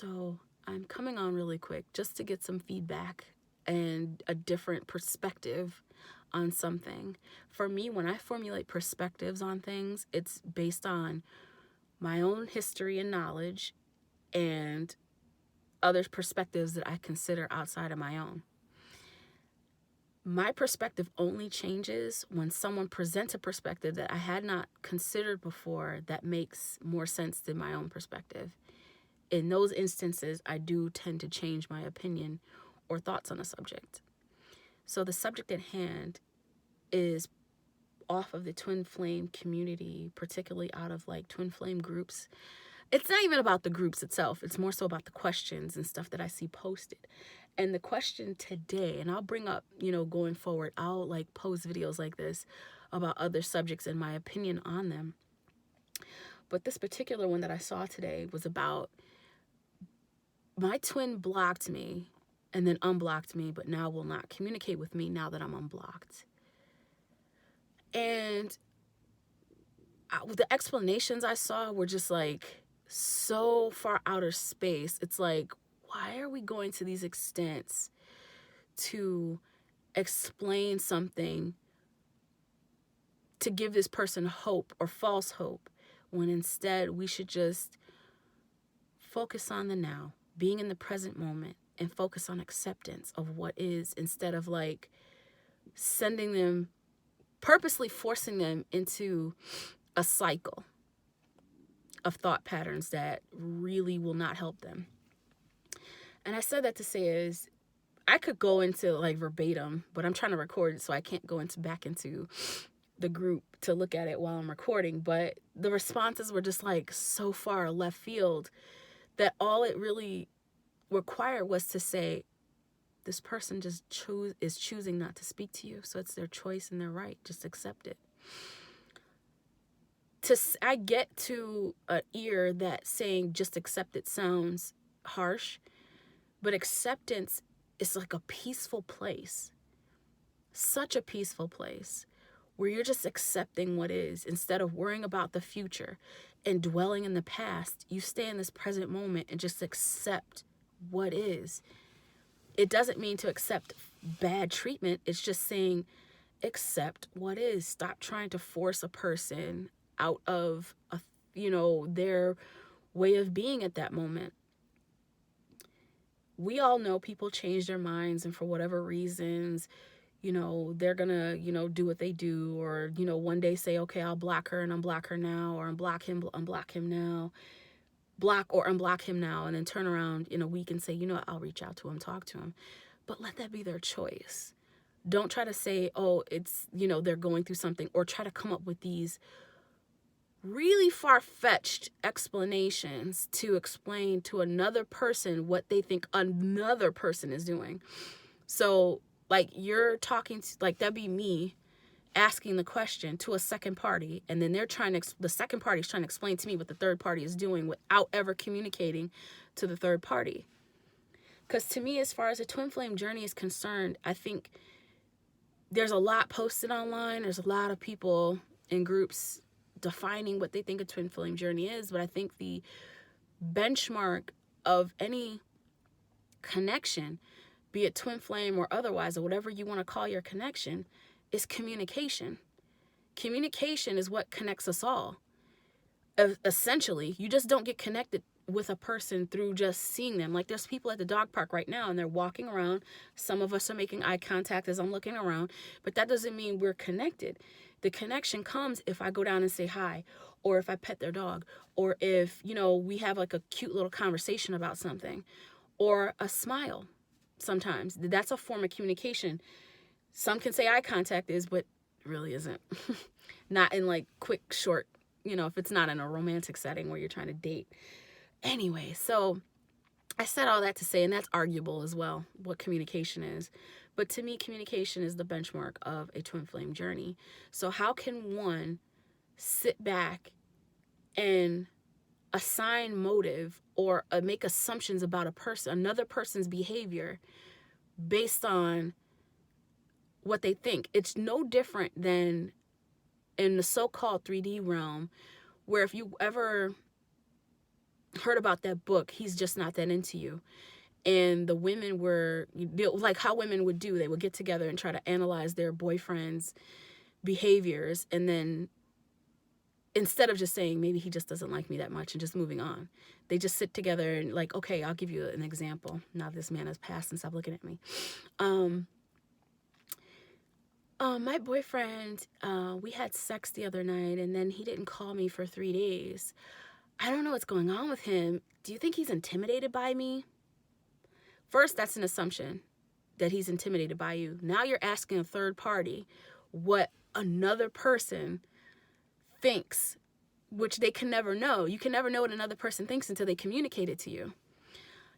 So I'm coming on really quick just to get some feedback and a different perspective on something. For me, when I formulate perspectives on things, it's based on my own history and knowledge and other perspectives that I consider outside of my own. My perspective only changes when someone presents a perspective that I had not considered before that makes more sense than my own perspective. In those instances, I do tend to change my opinion or thoughts on a subject. So the subject at hand is off of the twin flame community, particularly out of like twin flame groups. It's not even about the groups itself. It's more so about the questions and stuff that I see posted. And the question today, and I'll bring up, going forward, I'll like post videos like this about other subjects and my opinion on them. But this particular one that I saw today was about my twin blocked me and then unblocked me, but now will not communicate with me now that I'm unblocked. And the explanations I saw were just like so far outer space. It's like, why are we going to these extents to explain something to give this person hope or false hope, when instead we should just focus on the now, being in the present moment, and focus on acceptance of what is, instead of like sending them, purposely forcing them into a cycle of thought patterns that really will not help them. And I said that to say is, I could go into like verbatim, but I'm trying to record it, so I can't go back into the group to look at it while I'm recording. But the responses were just like so far left field that all it really required was to say, this person just is choosing not to speak to you, so it's their choice and their right. Just accept it. I get to an ear that saying just accept it sounds harsh, but acceptance is like a peaceful place. Such a peaceful place where you're just accepting what is instead of worrying about the future and dwelling in the past. You stay in this present moment and just accept what is. It doesn't mean to accept bad treatment. It's just saying accept what is. Stop trying to force a person out of their way of being at that moment. We all know people change their minds, and for whatever reasons, they're gonna, do what they do, or, one day say, okay, I'll block her and unblock her now, or unblock him now, block or unblock him now, and then turn around in a week and say, I'll reach out to him, talk to him. But let that be their choice. Don't try to say, oh, it's, they're going through something, or try to come up with these really far-fetched explanations to explain to another person what they think another person is doing. So, like, you're talking to, like, that'd be me asking the question to a second party, and then the second party is trying to explain to me what the third party is doing without ever communicating to the third party. Because to me, as far as the twin flame journey is concerned, I think there's a lot posted online. There's a lot of people in groups defining what they think a twin flame journey is, but I think the benchmark of any connection, be it twin flame or otherwise, or whatever you want to call your connection, is communication. Communication is what connects us all. Essentially, you just don't get connected with a person through just seeing them. Like, there's people at the dog park right now and they're walking around. Some of us are making eye contact as I'm looking around, but that doesn't mean we're connected. The connection comes if I go down and say hi, or if I pet their dog, or if, we have like a cute little conversation about something, or a smile. Sometimes that's a form of communication. Some can say eye contact is, but really isn't. Not in like quick, short, if it's not in a romantic setting where you're trying to date. Anyway, so I said all that to say, and that's arguable as well, what communication is. But to me, communication is the benchmark of a twin flame journey. So how can one sit back and assign motive or make assumptions about another person's behavior based on what they think? It's no different than in the so-called 3D realm, where if you ever heard about that book, He's Just Not That Into You. And the women were, like how women would do, they would get together and try to analyze their boyfriend's behaviors, and then instead of just saying maybe he just doesn't like me that much and just moving on, they just sit together and like, okay, I'll give you an example. Now this man has passed and stop looking at me. My boyfriend, we had sex the other night, and then he didn't call me for 3 days. I don't know what's going on with him. Do you think he's intimidated by me? First, that's an assumption that he's intimidated by you. Now you're asking a third party what another person thinks, which they can never know. You can never know what another person thinks until they communicate it to you.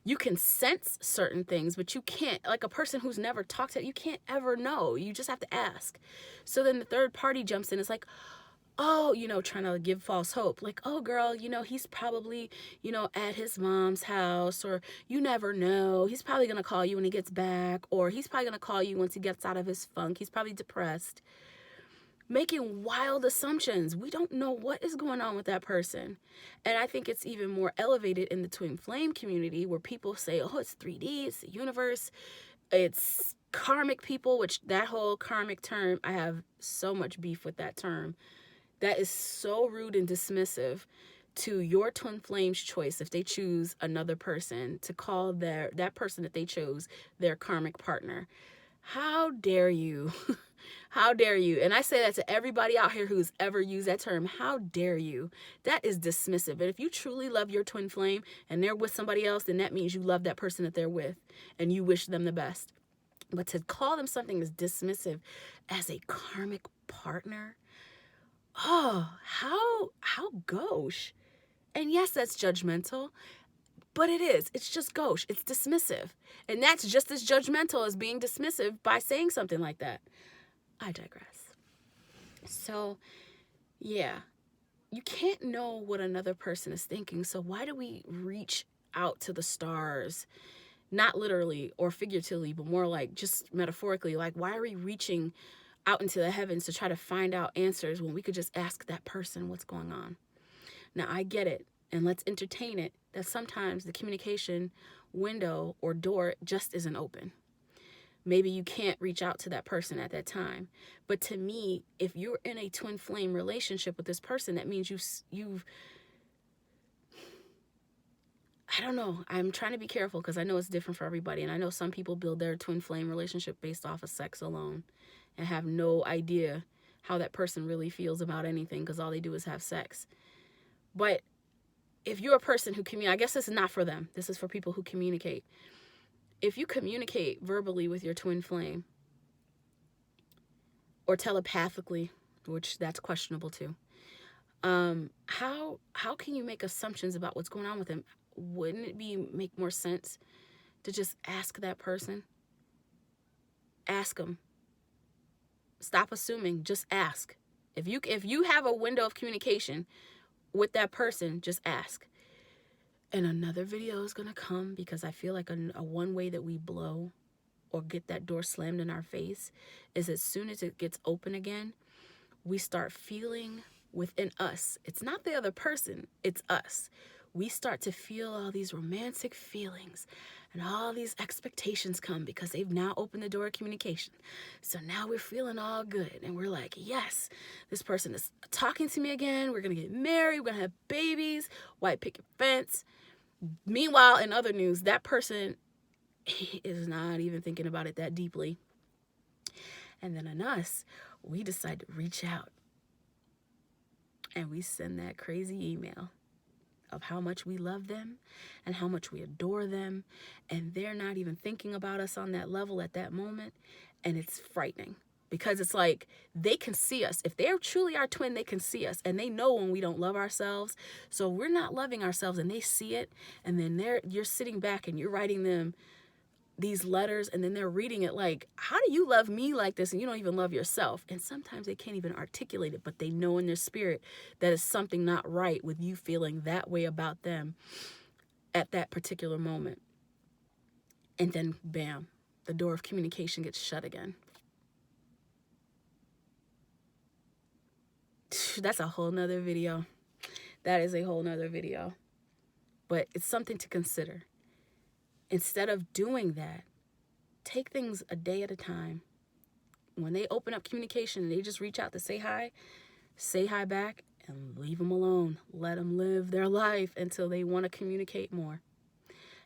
You can sense certain things, but you can't, like a person who's never talked to you, you can't ever know. You just have to ask. So then the third party jumps in. It's like, oh, trying to give false hope. Like, oh, girl, he's probably, at his mom's house, or you never know. He's probably going to call you when he gets back, or he's probably going to call you once he gets out of his funk. He's probably depressed. Making wild assumptions. We don't know what is going on with that person. And I think it's even more elevated in the twin flame community, where people say, oh, it's 3D, it's the universe, it's karmic people, which that whole karmic term, I have so much beef with that term. That is so rude and dismissive to your twin flame's choice if they choose another person to call that person that they chose their karmic partner. How dare you? How dare you? And I say that to everybody out here who's ever used that term. How dare you? That is dismissive. And if you truly love your twin flame and they're with somebody else, then that means you love that person that they're with and you wish them the best. But to call them something as dismissive as a karmic partner, oh, how gauche. And yes, that's judgmental, but it is. It's just gauche. It's dismissive. And that's just as judgmental as being dismissive by saying something like that. I digress. So, yeah, you can't know what another person is thinking. So why do we reach out to the stars? Not literally or figuratively, but more like just metaphorically. Like, why are we reaching out into the heavens to try to find out answers when we could just ask that person what's going on? Now, I get it, and let's entertain it, that sometimes the communication window or door just isn't open. Maybe you can't reach out to that person at that time. But to me, if you're in a twin flame relationship with this person, that means you've I don't know. I'm trying to be careful because I know it's different for everybody. And I know some people build their twin flame relationship based off of sex alone and have no idea how that person really feels about anything because all they do is have sex. But if you're a person who I guess this is not for them. This is for people who communicate. If you communicate verbally with your twin flame or telepathically, which that's questionable too, how can you make assumptions about what's going on with them? Wouldn't it make more sense to just ask that person? Ask them. Stop assuming. Just ask. If you have a window of communication with that person, just ask. And another video is going to come because I feel like a one way that we blow or get that door slammed in our face is as soon as it gets open again, we start feeling within us. It's not the other person, it's us. We start to feel all these romantic feelings and all these expectations come because they've now opened the door of communication. So now we're feeling all good and we're like, yes, this person is talking to me again. We're going to get married. We're going to have babies, white picket fence. Meanwhile, in other news, that person is not even thinking about it that deeply. And then in us, we decide to reach out and we send that crazy email of how much we love them and how much we adore them, and they're not even thinking about us on that level at that moment, and it's frightening because it's like they can see us. If they're truly our twin, they can see us, and they know when we don't love ourselves. So we're not loving ourselves, and they see it, and then you're sitting back and you're writing them these letters, and then they're reading it like, how do you love me like this and you don't even love yourself? And sometimes they can't even articulate it, but they know in their spirit that is something not right with you feeling that way about them at that particular moment. And then bam, the door of communication gets shut again. That's a whole nother video. That is a whole nother video. but it's something to consider. Instead of doing that, take things a day at a time. When they open up communication and they just reach out to say hi back and leave them alone. Let them live their life until they want to communicate more.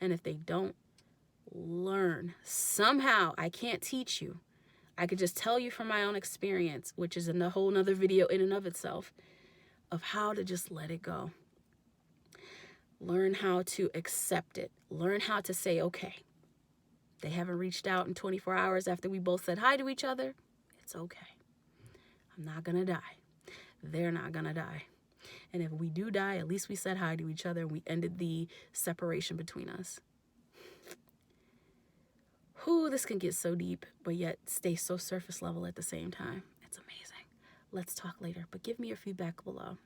And if they don't, learn. Somehow, I can't teach you. I could just tell you from my own experience, which is a whole nother video in and of itself, of how to just let it go. Learn how to accept it. Learn how to say, okay, they haven't reached out in 24 hours after we both said hi to each other. It's okay. I'm not going to die. They're not going to die. And if we do die, at least we said hi to each other and we ended the separation between us. Whew, this can get so deep, but yet stay so surface level at the same time. It's amazing. Let's talk later, but give me your feedback below.